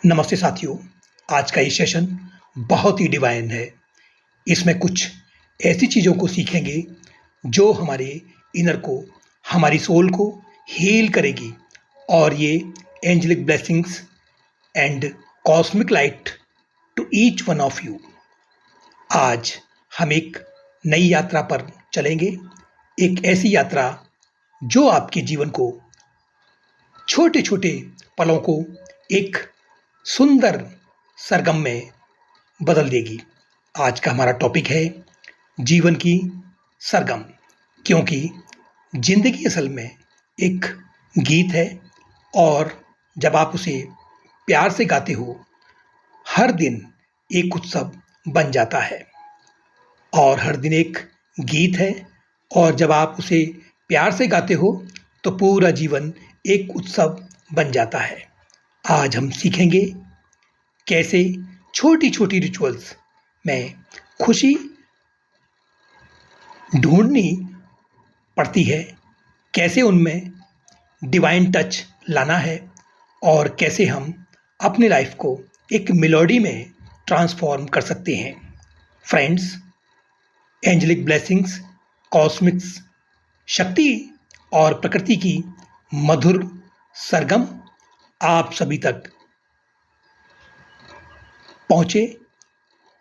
नमस्ते साथियों, आज का ये सेशन बहुत ही डिवाइन है। इसमें कुछ ऐसी चीज़ों को सीखेंगे जो हमारे इनर को, हमारी सोल को हील करेगी और ये angelic blessings and cosmic light to each one of you. आज हम एक नई यात्रा पर चलेंगे, एक ऐसी यात्रा जो आपके जीवन को, छोटे-छोटे पलों को एक सुंदर सरगम में बदल देगी। आज का हमारा टॉपिक है जीवन की सरगम, क्योंकि ज़िंदगी असल में एक गीत है और जब आप उसे प्यार से गाते हो, हर दिन एक उत्सव बन जाता है। और हर दिन एक गीत है और जब आप उसे प्यार से गाते हो, तो पूरा जीवन एक उत्सव बन जाता है। आज हम सीखेंगे कैसे छोटी-छोटी रिचुअल्स में खुशी ढूँढनी पड़ती है, कैसे उनमें डिवाइन टच लाना है और कैसे हम अपनी लाइफ को एक मेलोडी में ट्रांसफ़ॉर्म कर सकते हैं। फ्रेंड्स, एंजेलिक ब्लेसिंग्स, कॉस्मिक्स शक्ति और प्रकृति की मधुर सरगम आप सभी तक पहुँचे।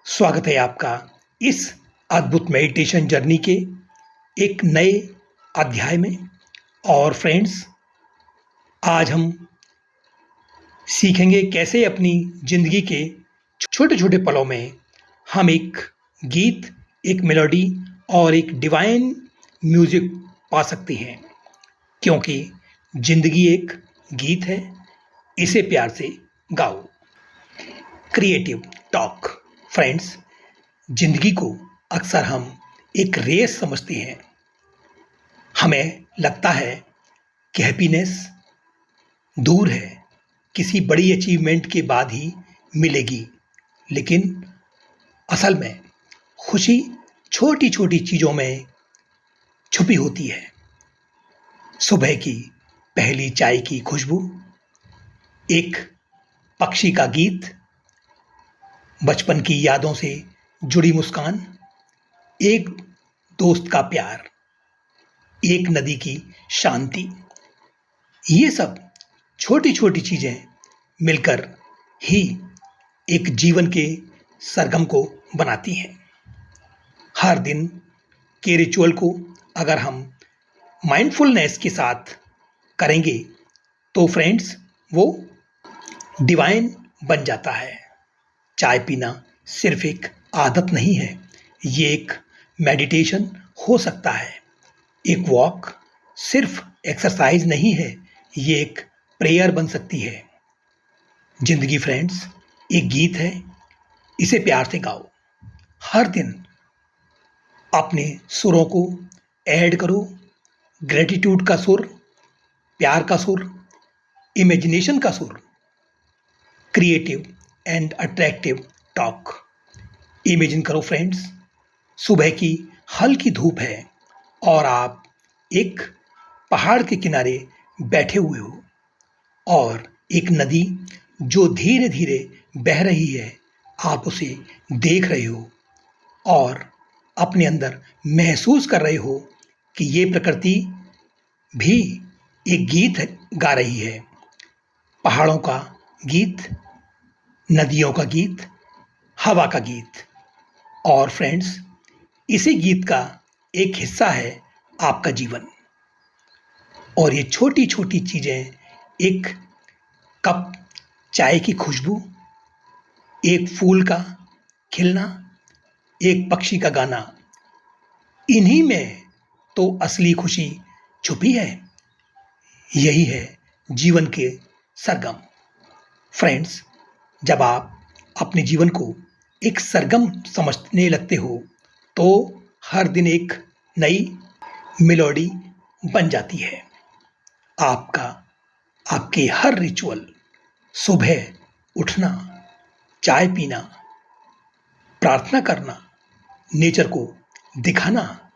स्वागत है आपका इस अद्भुत मेडिटेशन जर्नी के एक नए अध्याय में। और फ्रेंड्स, आज हम सीखेंगे कैसे अपनी ज़िंदगी के छोटे-छोटे पलों में हम एक गीत, एक मेलोडी और एक डिवाइन म्यूज़िक पा सकते हैं, क्योंकि ज़िंदगी एक गीत है, इसे प्यार से गाओ। Creative talk. फ्रेंड्स, ज़िंदगी को अक्सर हम एक रेस समझते हैं। हमें लगता है कि हैप्पीनेस दूर है, किसी बड़ी अचीवमेंट के बाद ही मिलेगी, लेकिन असल में खुशी छोटी-छोटी चीज़ों में छुपी होती है। सुबह की पहली चाय की खुशबू, एक पक्षी का गीत, बचपन की यादों से जुड़ी मुस्कान, एक दोस्त का प्यार, एक नदी की शांति। ये सब छोटी-छोटी चीज़ें मिलकर ही एक जीवन के सरगम को बनाती हैं। हर दिन के रिचुअल को अगर हम माइंडफुलनेस के साथ करेंगे, तो फ्रेंड्स वो डिवाइन बन जाता है। चाय पीना सिर्फ एक आदत नहीं है, ये एक मेडिटेशन हो सकता है। एक वॉक सिर्फ एक्सरसाइज नहीं है, ये एक प्रेयर बन सकती है। ज़िंदगी फ्रेंड्स एक गीत है, इसे प्यार से गाओ। हर दिन अपने सुरों को ऐड करो, ग्रैटिट्यूड का सुर, प्यार का सुर, इमेजिनेशन का सुर। Creative and attractive talk. Imagine करो फ्रेंड्स, सुबह की हल्की धूप है और आप एक पहाड़ के किनारे बैठे हुए हो और एक नदी जो धीरे-धीरे बह रही है, आप उसे देख रहे हो और अपने अंदर महसूस कर रहे हो कि ये प्रकृति भी एक गीत गा रही है। पहाड़ों का गीत, नदियों का गीत, हवा का गीत। और फ्रेंड्स, इसी गीत का एक हिस्सा है आपका जीवन। और ये छोटी-छोटी चीज़ें, एक कप चाय की खुशबू, एक फूल का खिलना, एक पक्षी का गाना, इन्हीं में तो असली खुशी छुपी है। यही है जीवन के सरगम। फ्रेंड्स, जब आप अपने जीवन को एक सरगम समझने लगते हो, तो हर दिन एक नई मेलोडी बन जाती है। आपके हर रिचुअल, सुबह उठना, चाय पीना, प्रार्थना करना, नेचर को दिखाना,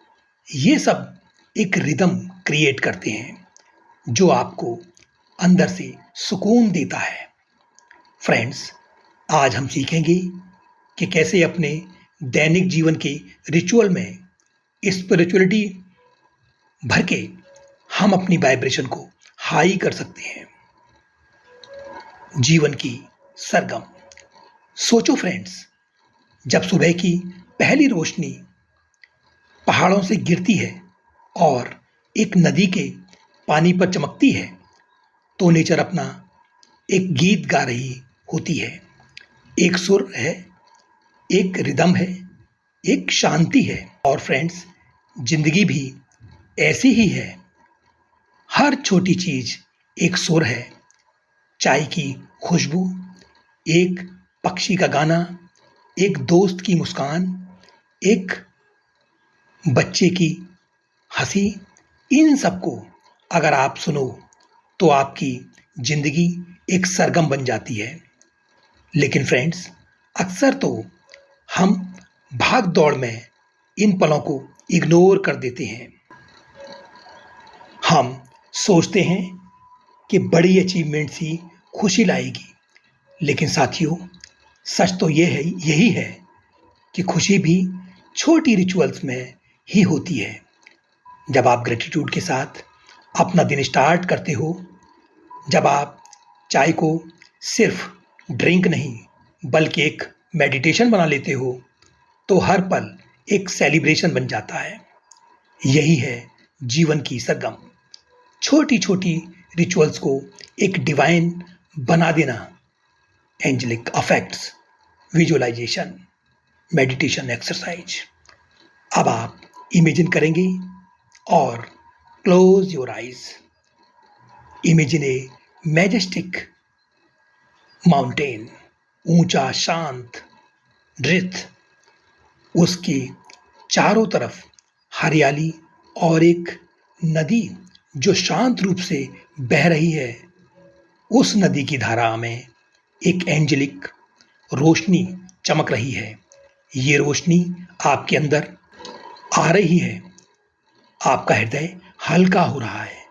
ये सब एक रिदम क्रिएट करते हैं जो आपको अंदर से सुकून देता है। फ्रेंड्स, आज हम सीखेंगे कि कैसे अपने दैनिक जीवन के रिचुअल में स्पिरिचुअलिटी भर के हम अपनी वाइब्रेशन को हाई कर सकते हैं। जीवन की सरगम। सोचो फ्रेंड्स, जब सुबह की पहली रोशनी पहाड़ों से गिरती है और एक नदी के पानी पर चमकती है, तो नेचर अपना एक गीत गा रही होती है। एक सुर है, एक रिदम है, एक शांति है। और फ्रेंड्स, जिंदगी भी ऐसी ही है। हर छोटी चीज एक सुर है। चाय की खुशबू, एक पक्षी का गाना, एक दोस्त की मुस्कान, एक बच्चे की हंसी, इन सबको अगर आप सुनो तो आपकी जिंदगी एक सरगम बन जाती है। लेकिन फ्रेंड्स, अक्सर तो हम भाग दौड़ में इन पलों को इग्नोर कर देते हैं। हम सोचते हैं कि बड़ी अचीवमेंट्स ही खुशी लाएगी। लेकिन साथियों, सच तो यही है कि खुशी भी छोटी रिचुअल्स में ही होती है। जब आप ग्रेटिट्यूड के साथ अपना दिन स्टार्ट करते हो, जब आप चाय को सिर्फ ड्रिंक नहीं बल्कि एक मेडिटेशन बना लेते हो, तो हर पल एक सेलिब्रेशन बन जाता है। यही है जीवन की सरगम। छोटी छोटी रिचुअल्स को एक डिवाइन बना देना। Angelic effects, visualisation, meditation exercise. अब आप इमेजिन करेंगे और close your eyes. Imagine a majestic mountain, ऊंचा शांत नृत्य, उसके चारों तरफ हरियाली और एक नदी जो शांत रूप से बह रही है। उस नदी की धारा में एक एंजेलिक रोशनी चमक रही है। ये रोशनी आपके अंदर आ रही है। आपका हृदय हल्का हो रहा है।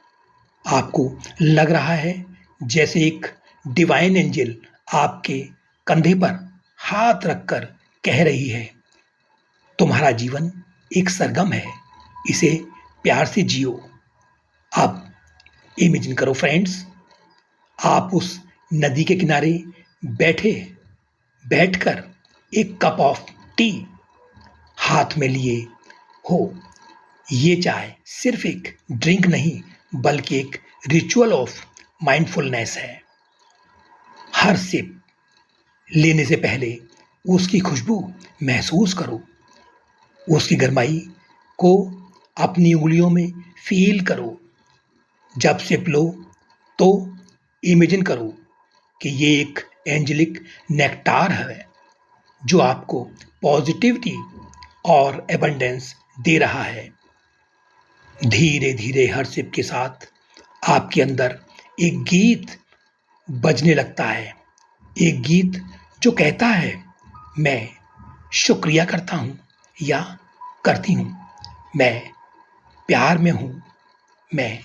आपको लग रहा है जैसे एक डिवाइन एंजल आपके कंधे पर हाथ रखकर कह रही है, तुम्हारा जीवन एक सरगम है, इसे प्यार से जियो। अब इमेजिन करो फ्रेंड्स, आप उस नदी के किनारे बैठकर एक कप ऑफ टी हाथ में लिए हो। ये चाय सिर्फ एक ड्रिंक नहीं बल्कि एक रिचुअल ऑफ माइंडफुलनेस है। हर सिप लेने से पहले उसकी खुशबू महसूस करो, उसकी गरमाई को अपनी उंगलियों में फील करो। जब सिप लो तो इमेजिन करो कि ये एक एंजेलिक नेक्टार है जो आपको पॉजिटिविटी और एबंडेंस दे रहा है। धीरे धीरे हर सिप के साथ आपके अंदर एक गीत बजने लगता है। एक गीत जो कहता है, मैं शुक्रिया करता हूँ या करती हूँ, मैं प्यार में हूँ, मैं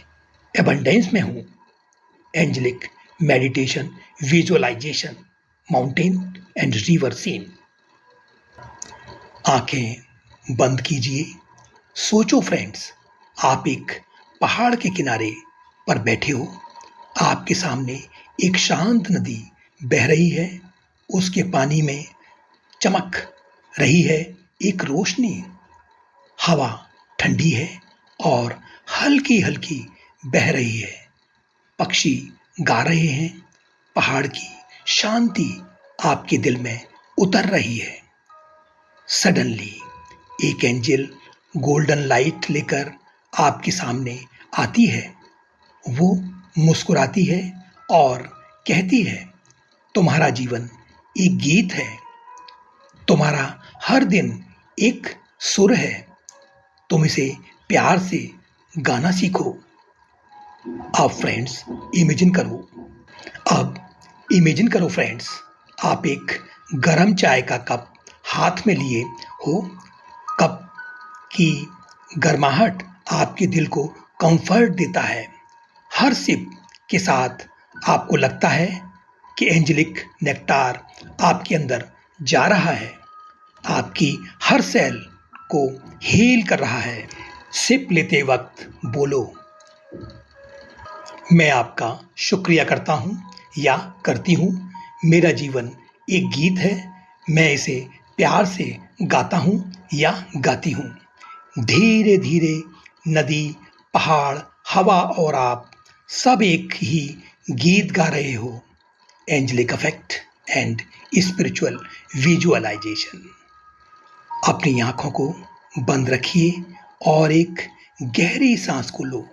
एबंडेंस में हूँ। Angelic meditation, visualisation, mountain and river scene. आंखें बंद कीजिए। सोचो फ्रेंड्स, आप एक पहाड़ के किनारे पर बैठे हो। आपके सामने एक शांत नदी बह रही है। उसके पानी में चमक रही है एक रोशनी। हवा ठंडी है और हल्की हल्की बह रही है। पक्षी गा रहे हैं। पहाड़ की शांति आपके दिल में उतर रही है। सडनली एक एंजल गोल्डन लाइट लेकर आपके सामने आती है। वो मुस्कुराती है और कहती है, तुम्हारा जीवन एक गीत है, तुम्हारा हर दिन एक सुर है, तुम इसे प्यार से गाना सीखो। अब फ्रेंड्स इमेजिन करो फ्रेंड्स, आप एक गरम चाय का कप हाथ में लिए हो। कप की गर्माहट आपके दिल को कंफर्ट देता है। हर सिप के साथ आपको लगता है कि एंजेलिक नेक्टार आपके अंदर जा रहा है, आपकी हर सेल को हील कर रहा है। सिप लेते वक्त बोलो, मैं आपका शुक्रिया करता हूँ या करती हूँ। मेरा जीवन एक गीत है, मैं इसे प्यार से गाता हूँ या गाती हूँ। धीरे धीरे नदी, पहाड़, हवा और आप सब एक ही गीत गा रहे हो। Angelic effect and spiritual visualisation. अपनी आंखों को बंद रखिए और एक गहरी सांस को लो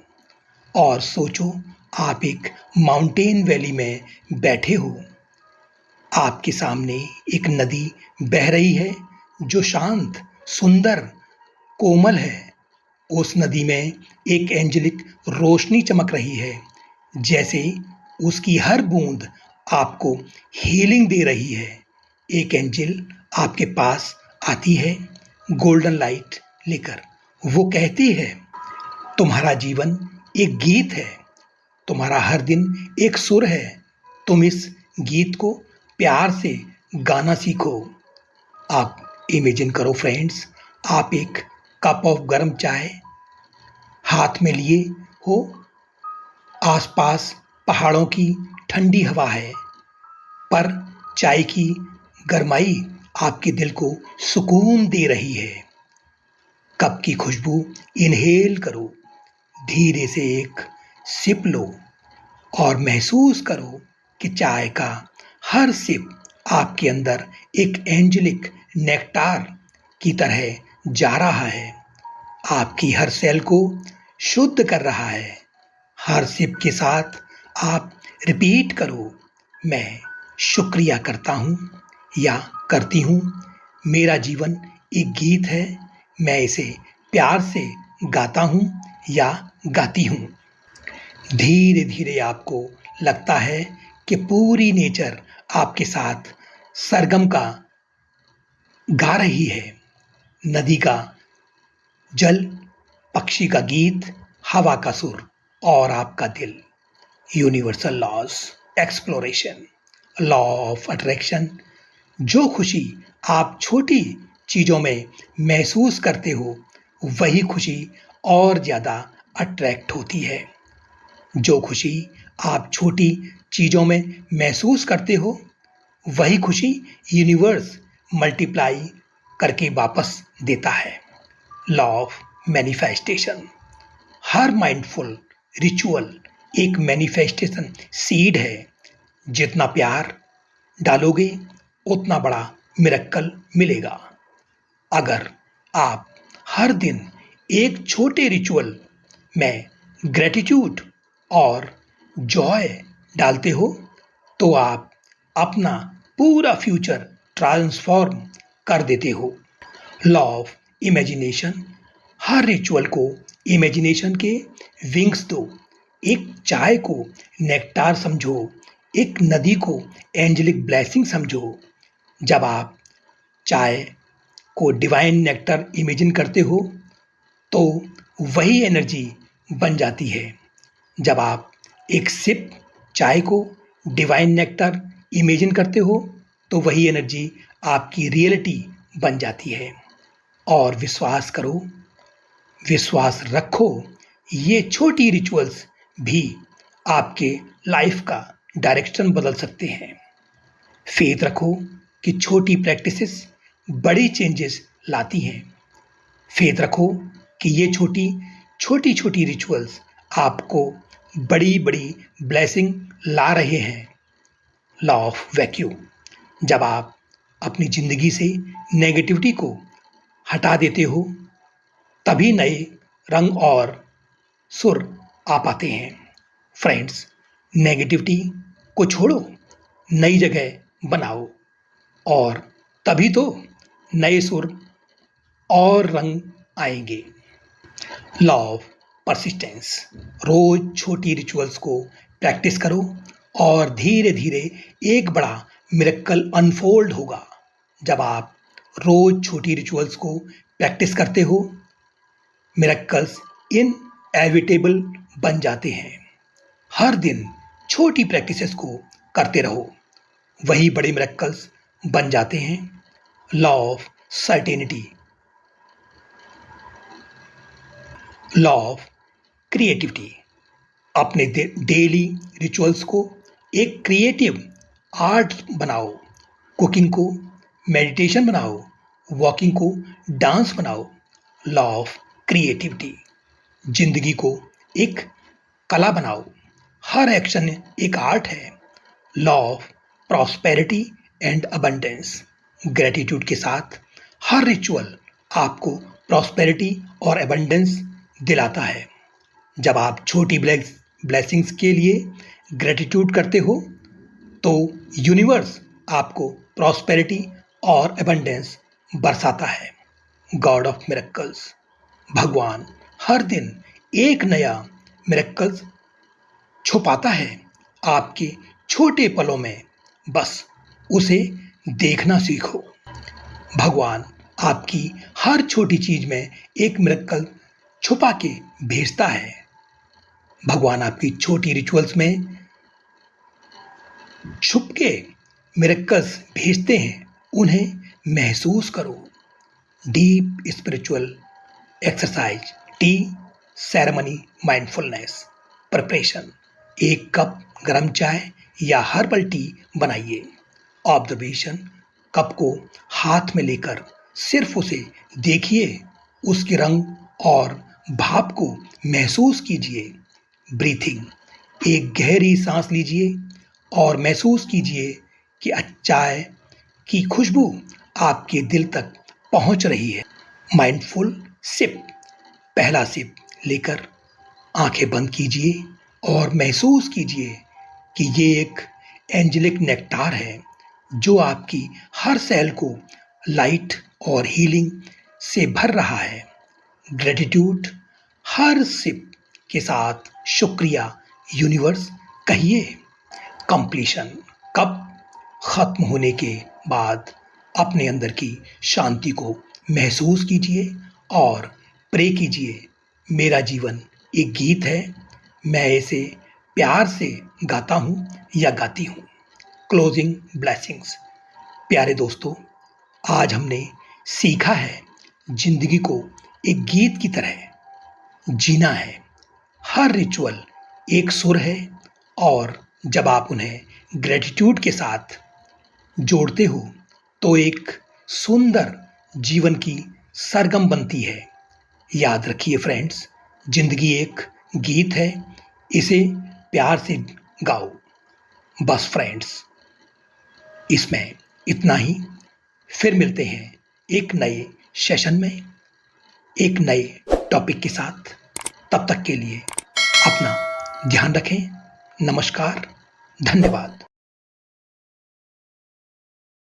और सोचो आप एक माउंटेन वैली में बैठे हो। आपके सामने एक नदी बह रही है जो शांत, सुंदर, कोमल है। उस नदी में एक एंजेलिक रोशनी चमक रही है, जैसे उसकी हर बूंद आपको हीलिंग दे रही है। एक एंजल आपके पास आती है गोल्डन लाइट लेकर। वो कहती है, तुम्हारा जीवन एक गीत है, तुम्हारा हर दिन एक सुर है। तुम इस गीत को प्यार से गाना सीखो। आप इमेजिन करो फ्रेंड्स, आप एक कप ऑफ गर्म चाय हाथ में लिए हो, आसपास पहाड़ों की ठंडी हवा है, पर चाय की गरमाई आपके दिल को सुकून दे रही है। कप की खुशबू इनहेल करो, धीरे से एक सिप लो और महसूस करो कि चाय का हर सिप आपके अंदर एक एंजेलिक नेक्टार की तरह जा रहा है, आपकी हर सेल को शुद्ध कर रहा है। हर सिप के साथ आप रिपीट करो, मैं शुक्रिया करता हूँ या करती हूँ। मेरा जीवन एक गीत है, मैं इसे प्यार से गाता हूँ या गाती हूँ। धीरे धीरे आपको लगता है कि पूरी नेचर आपके साथ सरगम का गा रही है। नदी का जल, पक्षी का गीत, हवा का सुर और आपका दिल। Universal laws, exploration, law of attraction. जो खुशी आप छोटी चीज़ों में महसूस करते हो, वही खुशी और ज़्यादा अट्रैक्ट होती है। जो खुशी आप छोटी चीज़ों में महसूस करते हो, वही खुशी यूनिवर्स मल्टीप्लाई करके वापस देता है। Law of manifestation. Her mindful ritual एक मैनिफेस्टेशन सीड है। जितना प्यार डालोगे उतना बड़ा मिरेकल मिलेगा। अगर आप हर दिन एक छोटे रिचुअल में ग्रेटिट्यूड और जॉय डालते हो, तो आप अपना पूरा फ्यूचर ट्रांसफॉर्म कर देते हो। Law of imagination. Her ritual को इमेजिनेशन के विंग्स दो। एक चाय को नेक्टार समझो, एक नदी को एंजेलिक ब्लेसिंग समझो। जब आप चाय को डिवाइन नेक्टर इमेजिन करते हो, तो वही एनर्जी बन जाती है। जब आप एक सिप चाय को डिवाइन नेक्टर इमेजिन करते हो, तो वही एनर्जी आपकी रियलिटी बन जाती है। और विश्वास करो, विश्वास रखो, ये छोटी रिचुअल्स भी आपके लाइफ का डायरेक्शन बदल सकते हैं। फेथ रखो कि छोटी प्रैक्टिसेस बड़ी चेंजेस लाती हैं। फेथ रखो कि ये छोटी छोटी रिचुअल्स आपको बड़ी बड़ी ब्लेसिंग ला रहे हैं। Law of vacuum. जब आप अपनी ज़िंदगी से नेगेटिविटी को हटा देते हो, तभी नए रंग और सुर आ पाते हैं। फ्रेंड्स, नेगेटिविटी को छोड़ो, नई जगह बनाओ, और तभी तो नए सुर और रंग आएंगे। Law of persistence. रोज छोटी रिचुअल्स को प्रैक्टिस करो और धीरे धीरे एक बड़ा मिरेकल अनफोल्ड होगा। जब आप रोज छोटी रिचुअल्स को प्रैक्टिस करते हो, मिरेकल्स इनएविटेबल बन जाते हैं। हर दिन छोटी प्रैक्टिसेस को करते रहो वही बड़े मिरेकल्स बन जाते हैं। Law of certainty, law of creativity. अपने डेली रिचुअल्स को एक क्रिएटिव आर्ट बनाओ। कुकिंग को मेडिटेशन बनाओ, वॉकिंग को डांस बनाओ। Law of creativity. जिंदगी को एक कला बनाओ, हर एक्शन एक आर्ट है। Law of prosperity and abundance. Gratitude के साथ हर रिचुअल आपको प्रॉस्पेरिटी और अबंडेंस दिलाता है। जब आप छोटी ब्लेसिंग्स के लिए ग्रेटिट्यूड करते हो तो यूनिवर्स आपको प्रॉस्पेरिटी और अबंडेंस बरसाता है। God of miracles. भगवान हर दिन एक नया मिरेकल्स छुपाता है आपके छोटे पलों में, बस उसे देखना सीखो। भगवान आपकी हर छोटी चीज में एक मिरेकल छुपा के भेजता है। भगवान आपकी छोटी रिचुअल्स में छुप के मिरेकल्स भेजते हैं, उन्हें महसूस करो। Deep spiritual exercise, T ceremony mindfulness preparation. एक कप गर्म चाय या हर्बल टी बनाइए। ऑब्जर्वेशन, कप को हाथ में लेकर सिर्फ उसे देखिए, उसके रंग और भाप को महसूस कीजिए। ब्रीथिंग, एक गहरी सांस लीजिए और महसूस कीजिए कि चाय की खुशबू आपके दिल तक पहुंच रही है। माइंडफुल सिप, पहला सिप लेकर आंखें बंद कीजिए और महसूस कीजिए कि ये एक एंजेलिक नेक्टार है जो आपकी हर सेल को लाइट और हीलिंग से भर रहा है। ग्रेटिट्यूड, हर सिप के साथ शुक्रिया यूनिवर्स कहिए। कंप्लीशन, कप खत्म होने के बाद अपने अंदर की शांति को महसूस कीजिए और प्रे कीजिए, मेरा जीवन एक गीत है, मैं इसे प्यार से गाता हूँ या गाती हूँ। Closing blessings. प्यारे दोस्तों, आज हमने सीखा है जिंदगी को एक गीत की तरह जीना है। हर रिचुअल एक सुर है और जब आप उन्हें ग्रेटिट्यूड के साथ जोड़ते हो तो एक सुंदर जीवन की सरगम बनती है। याद रखिए फ्रेंड्स, जिंदगी एक गीत है, इसे प्यार से गाओ। बस फ्रेंड्स, इसमें इतना ही। फिर मिलते हैं एक नए सेशन में, एक नए टॉपिक के साथ। तब तक के लिए अपना ध्यान रखें। नमस्कार, धन्यवाद।